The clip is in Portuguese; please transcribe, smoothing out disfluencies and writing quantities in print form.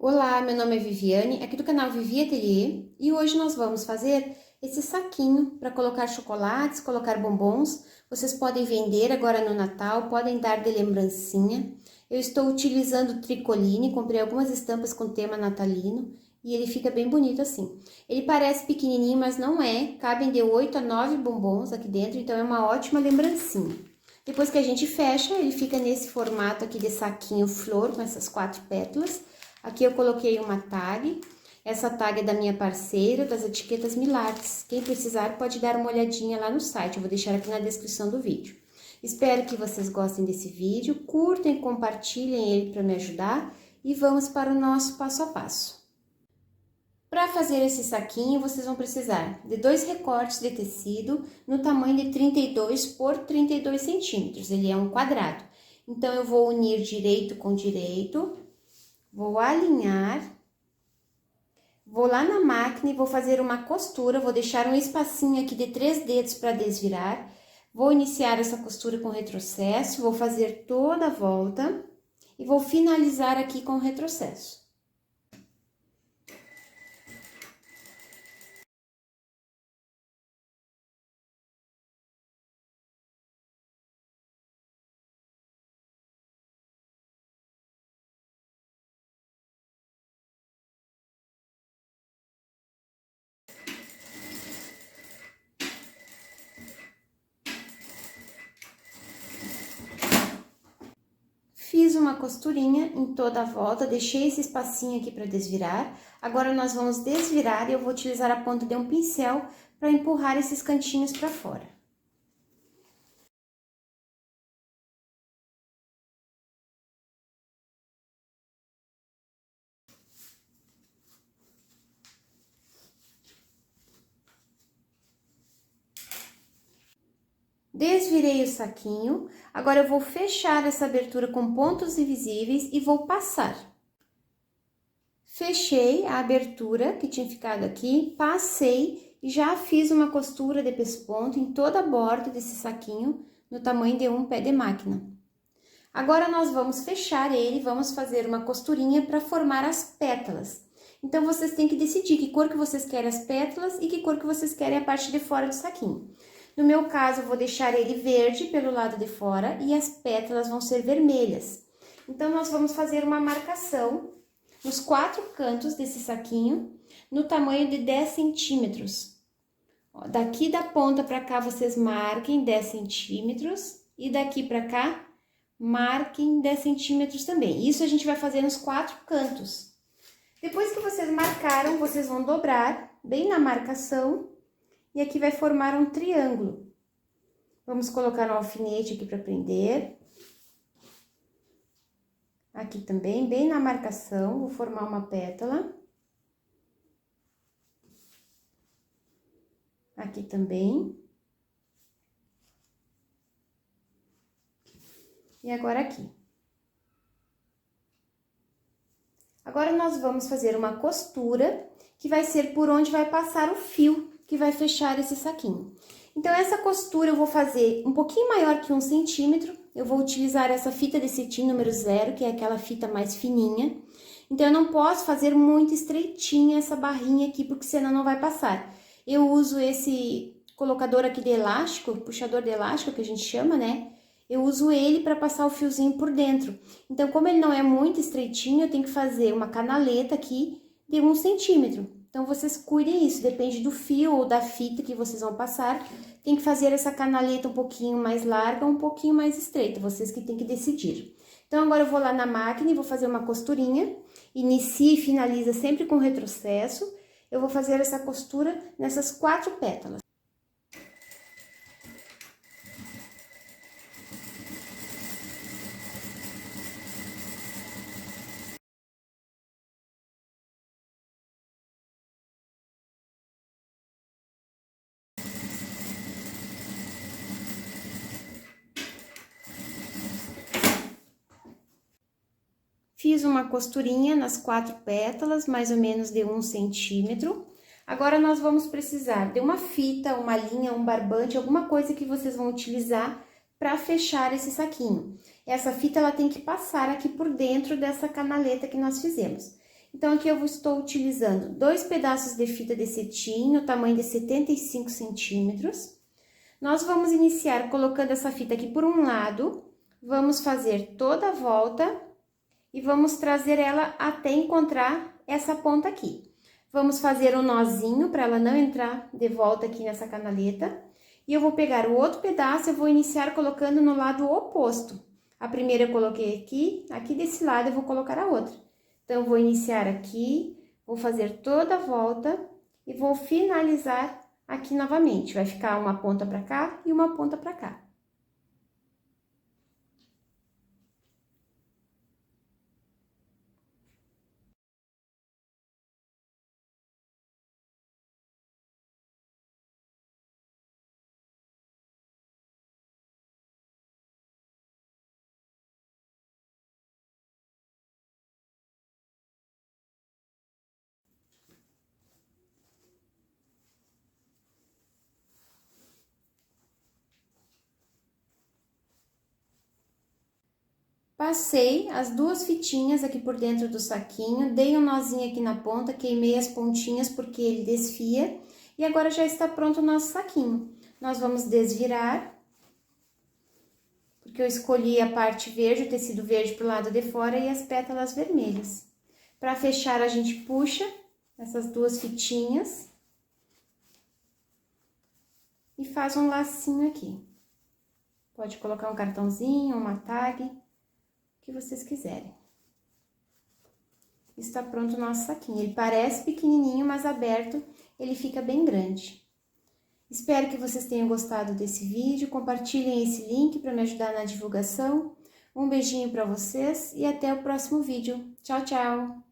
Olá, meu nome é Viviane, aqui do canal Vivi Ateliê, e hoje nós vamos fazer esse saquinho para colocar chocolates, colocar bombons. Vocês podem vender agora no Natal, podem dar de lembrancinha. Eu estou utilizando tricoline, comprei algumas estampas com tema natalino e ele fica bem bonito assim. Ele parece pequenininho, mas não é, cabem de 8 a 9 bombons aqui dentro, então é uma ótima lembrancinha. Depois que a gente fecha, ele fica nesse formato aqui de saquinho flor, com essas 4 pétalas. Aqui eu coloquei uma tag, essa tag é da minha parceira, das etiquetas Milates. Quem precisar pode dar uma olhadinha lá no site, eu vou deixar aqui na descrição do vídeo. Espero que vocês gostem desse vídeo, curtem, compartilhem ele para me ajudar e vamos para o nosso passo a passo. Para fazer esse saquinho, vocês vão precisar de 2 recortes de tecido no tamanho de 32 por 32 centímetros, ele é um quadrado. Então, eu vou unir direito com direito. Vou alinhar, vou lá na máquina e vou fazer uma costura, vou deixar um espacinho aqui de 3 dedos para desvirar. Vou iniciar essa costura com retrocesso, vou fazer toda a volta e vou finalizar aqui com retrocesso. Fiz uma costurinha em toda a volta, deixei esse espacinho aqui para desvirar. Agora, nós vamos desvirar e eu vou utilizar a ponta de um pincel para empurrar esses cantinhos para fora. Desvirei o saquinho, agora eu vou fechar essa abertura com pontos invisíveis e vou passar. Fechei a abertura que tinha ficado aqui, passei e já fiz uma costura de pesponto em toda a borda desse saquinho, no tamanho de um pé de máquina. Agora, nós vamos fechar ele, vamos fazer uma costurinha para formar as pétalas. Então, vocês têm que decidir que cor que vocês querem as pétalas e que cor que vocês querem a parte de fora do saquinho. No meu caso, eu vou deixar ele verde pelo lado de fora e as pétalas vão ser vermelhas. Então, nós vamos fazer uma marcação nos 4 cantos desse saquinho, no tamanho de 10 centímetros. Ó, daqui da ponta para cá, vocês marquem 10 centímetros e daqui para cá, marquem 10 centímetros também. Isso a gente vai fazer nos 4 cantos. Depois que vocês marcaram, vocês vão dobrar bem na marcação. E aqui vai formar um triângulo. Vamos colocar um alfinete aqui para prender. Aqui também, bem na marcação, vou formar uma pétala. Aqui também. E agora aqui. Agora, nós vamos fazer uma costura, que vai ser por onde vai passar o fio que vai fechar esse saquinho. Então, essa costura eu vou fazer um pouquinho maior que 1 centímetro. Eu vou utilizar essa fita de cetim número 0, que é aquela fita mais fininha. Então, eu não posso fazer muito estreitinha essa barrinha aqui, porque senão não vai passar. Eu uso esse colocador aqui de elástico, puxador de elástico, que a gente chama, né? Eu uso ele para passar o fiozinho por dentro. Então, como ele não é muito estreitinho, eu tenho que fazer uma canaleta aqui de 1 centímetro. Então, vocês cuidem isso, depende do fio ou da fita que vocês vão passar. Tem que fazer essa canaleta um pouquinho mais larga ou um pouquinho mais estreita, vocês que têm que decidir. Então, agora eu vou lá na máquina e vou fazer uma costurinha. Inicia e finaliza sempre com retrocesso. Eu vou fazer essa costura nessas 4 pétalas. Fiz uma costurinha nas 4 pétalas, mais ou menos de 1 centímetro. Agora, nós vamos precisar de uma fita, uma linha, um barbante, alguma coisa que vocês vão utilizar para fechar esse saquinho. Essa fita, ela tem que passar aqui por dentro dessa canaleta que nós fizemos. Então, aqui eu estou utilizando 2 pedaços de fita de cetim, no tamanho de 75 centímetros. Nós vamos iniciar colocando essa fita aqui por um lado, vamos fazer toda a volta e vamos trazer ela até encontrar essa ponta aqui. Vamos fazer um nozinho para ela não entrar de volta aqui nessa canaleta. E eu vou pegar o outro pedaço e vou iniciar colocando no lado oposto. A primeira eu coloquei aqui desse lado eu vou colocar a outra. Então, eu vou iniciar aqui, vou fazer toda a volta e vou finalizar aqui novamente. Vai ficar uma ponta pra cá e uma ponta pra cá. Passei as 2 fitinhas aqui por dentro do saquinho, dei um nozinho aqui na ponta, queimei as pontinhas porque ele desfia. E agora já está pronto o nosso saquinho. Nós vamos desvirar, porque eu escolhi a parte verde, o tecido verde pro lado de fora e as pétalas vermelhas. Para fechar, a gente puxa essas 2 fitinhas e faz um lacinho aqui. Pode colocar um cartãozinho, uma tag, que vocês quiserem. Está pronto o nosso saquinho. Ele parece pequenininho, mas aberto ele fica bem grande. Espero que vocês tenham gostado desse vídeo. Compartilhem esse link para me ajudar na divulgação. Um beijinho para vocês e até o próximo vídeo. Tchau, tchau!